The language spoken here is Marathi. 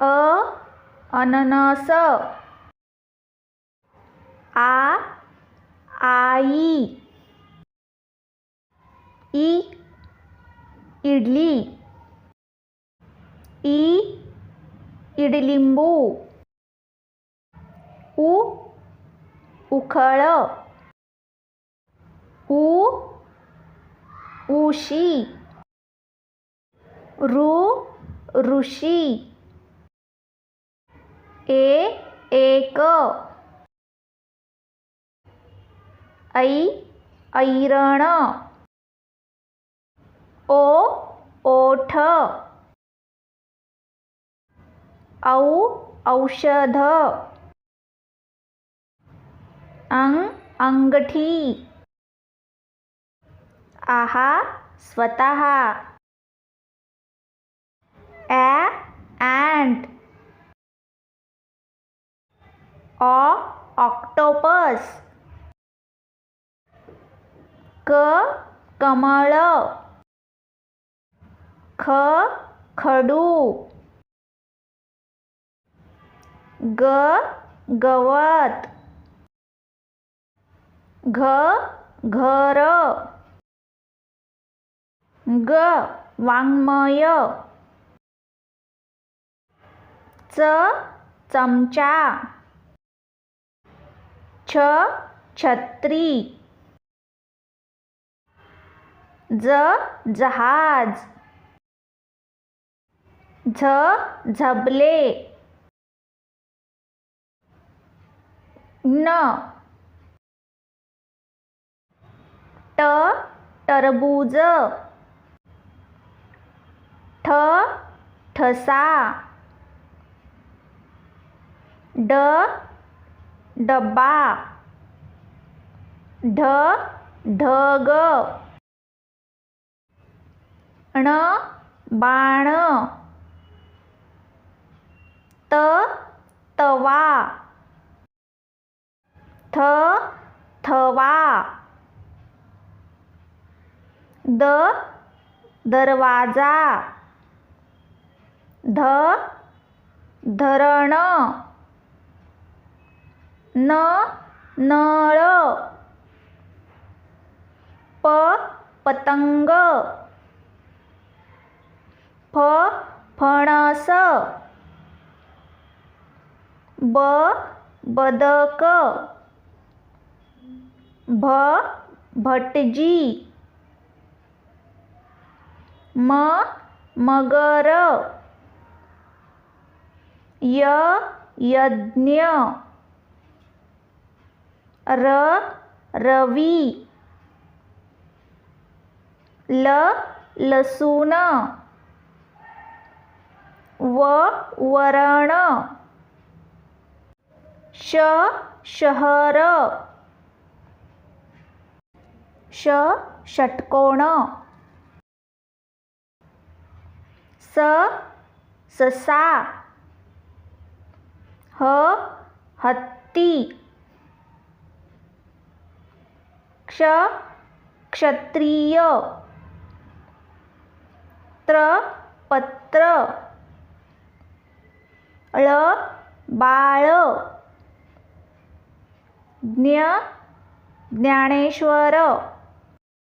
अ अननस, आई, इडली, इडलिंबू, उखळ, उशी, ऋषी, एक, ऐरण, ओठ, औषध, अंगठी, स्वतः, ॲट, ऑक्टोपस, कमळ, खडू, गवत, घर, वाङ्मय, चमचा, छत्री, जहाज, झबले, टरबूज, ठसा, डब्बा, ढग, बाण, तवा, थवा, दरवाजा, धरण, नळ, पतंग, फणस, बदक, भटजी, मगर, यज्ञ, रवी, लसूण, वरण, शहर, षटकोण, ससा, हत्ती, क्षत्रिय, पत्र, बाळ, ज्ञानेश्वर.